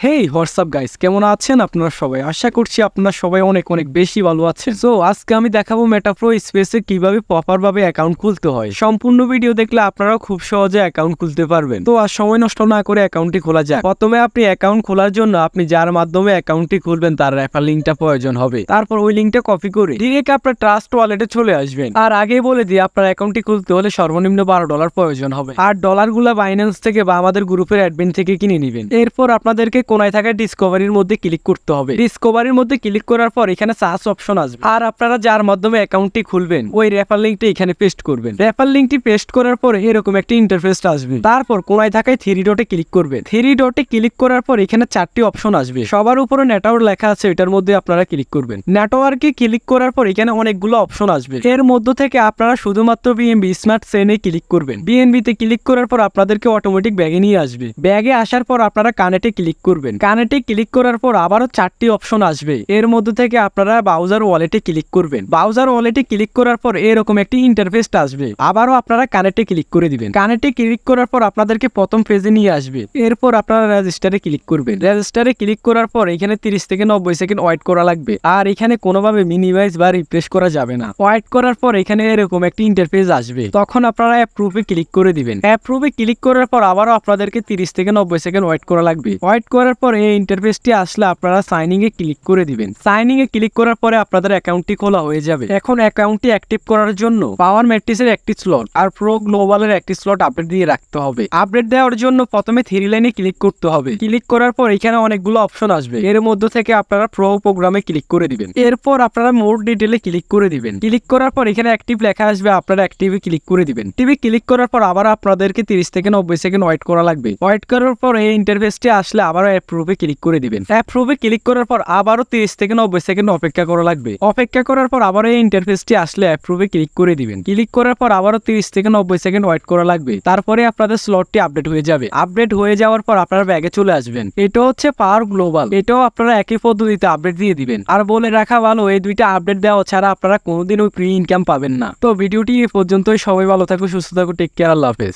হেই WhatsApp guys, কেমন আছেন আপনারা সবাই? আশা করছি আপনারা সবাই অনেক অনেক বেশি ভালো আছেন। সো আজকে আমি দেখাবো মেটাপ্রো স্পেসে কিভাবে প্রপারভাবে অ্যাকাউন্ট খুলতে হয়। সম্পূর্ণ ভিডিও দেখলে আপনারাও খুব সহজে অ্যাকাউন্ট খুলতে পারবেন। তো আর সময় নষ্ট না করে অ্যাকাউন্টটি খোলা যাক। প্রথমে আপনি অ্যাকাউন্ট খোলার জন্য আপনি যার মাধ্যমে অ্যাকাউন্টটি খুলবেন তার রেফার লিঙ্কটা প্রয়োজন হবে। তারপর ওই লিঙ্কটা কপি করে ডিরেক্ট আপনার ট্রাস্ট ওয়ালেটে চলে আসবেন। আর আগে বলে দিই, আপনার অ্যাকাউন্টটি খুলতে হলে সর্বনিম্ন $12 প্রয়োজন হবে। আর ডলারগুলো বাইন্যান্স থেকে বা আমাদের গ্রুপের অ্যাডমিন থেকে কিনে নেবেন। এরপর আপনাদেরকে কোনায় থাকা ডিসকভারির মধ্যে ক্লিক করতে হবে। ডিসকভারির মধ্যে ক্লিক করার পর এখানে সার্চ অপশন আসবে। আর আপনারা যার মাধ্যমে অ্যাকাউন্টটি খুলবেন ওই রেফার লিঙ্কটি এখানে পেস্ট করবেন। রেফার লিঙ্কটি পেস্ট করার পর এরকম একটা ইন্টারফেস আসবে। তারপর কোনায় থাকায় 3 ডটে ক্লিক করবেন। 3 ডটে ক্লিক করার পর এখানে 4টি অপশন আসবে। সবার উপরে নেটওয়ার্ক লেখা আছে, এটার মধ্যে আপনারা ক্লিক করবেন। নেটওয়ার্কে ক্লিক করার পর এখানে অনেকগুলো অপশন আসবে। এর মধ্যে থেকে আপনারা শুধুমাত্র বিএনবি স্মার্ট চেইনে ক্লিক করবেন। বিএনবি তে ক্লিক করার পর আপনাদেরকে অটোমেটিক ব্যাগে নিয়ে আসবে। ব্যাগে আসার পর আপনারা কানেক্টে ক্লিক করবেন। কানেক্টে ক্লিক করার পর আবারও 4টি অপশন আসবে। এর মধ্যে থেকে আপনারা ব্রাউজার ওয়ালেটে ক্লিক করবেন। ব্রাউজার ওয়ালেটে ক্লিক করার পর এরকম একটি ইন্টারফেস আসবে। আবারও আপনারা কানেক্টে ক্লিক করে দিবেন। কানেক্টে ক্লিক করার পর আপনাদেরকে প্রথম পেজে নিয়ে আসবে। এরপর আপনারা রেজিস্টারে ক্লিক করবেন। রেজিস্টারে ক্লিক করার পর এখানে 30 থেকে 90 সেকেন্ড ওয়েট করা লাগবে। আর এখানে কোনোভাবে মিনিমাইজ বা রিফ্রেশ করা যাবে না। ওয়েট করার পর এখানে এরকম একটি ইন্টারফেস আসবে। তখন আপনারা অ্যাপ্রুভে ক্লিক করে দিবেন। অ্যাপ্রুভে ক্লিক করার পর আবারও আপনাদেরকে 30 থেকে 90 সেকেন্ড ওয়েট করা লাগবে। ওয়েট করার পর এই ইন্টারফেসটি আসলে আপনারা সাইনিং এ ক্লিক করে দিবেন। সাইনিং এ ক্লিক করার পরে আপনাদের অ্যাকাউন্টটি খোলা হয়ে যাবে। এখন অ্যাকাউন্টটি অ্যাক্টিভ করার জন্য পাওয়ার ম্যাট্রিক্সের একটি স্লট আর প্রো গ্লোবালের একটি স্লট আপডেট দিয়ে রাখতে হবে। আপডেট দেওয়ার জন্য প্রথমে 3 লাইনে ক্লিক করতে হবে। ক্লিক করার পর এখানে অনেকগুলো অপশন আসবে। এর মধ্যে থেকে আপনারা প্রো প্রোগ্রামে ক্লিক করে দিবেন। এরপর আপনারা মোর ডিটেইলে ক্লিক করে দিবেন। ক্লিক করার পর এখানে অ্যাক্টিভ লেখা আসবে, আপনারা অ্যাক্টিভে ক্লিক করে দিবেন। টিভি ক্লিক করার পর আবার আপনাদেরকে 30 থেকে 90 সেকেন্ড ওয়েট করা লাগবে। ওয়েট করার পর এই ইন্টারফেসটি আসলে আবারও অ্যাপ্রুভে ক্লিক করে দিবেন। অ্যাপ্রুভে ক্লিক করার পর আবারও 30 থেকে 90 সেকেন্ড অপেক্ষা করা লাগবে। অপেক্ষা করার পর আবারও এই ইন্টারফেসটি আসলে অ্যাপ্রুভে ক্লিক করে দিবেন। ক্লিক করার পর আবারও 30 থেকে 90 সেকেন্ড ওয়েট করা লাগবে। তারপরে আপনাদের স্লটটি আপডেট হয়ে যাবে। আপডেট হয়ে যাওয়ার পর আপনারা ব্যাগে চলে আসবেন। এটা হচ্ছে পাওয়ার গ্লোবাল। এটাও আপনারা একই পদ্ধতিতে আপডেট দিয়ে দিবেন। আর বলে রাখা ভালো, এই দুইটা আপডেট দেওয়া ছাড়া আপনারা কোনোদিন ওই ফ্রি ইনকাম পাবেন না। তো ভিডিওটি এই পর্যন্তই। সবাই ভালো থাকো, সুস্থ থাকো, টেক কেয়ার, আল্লাহ হাফেজ।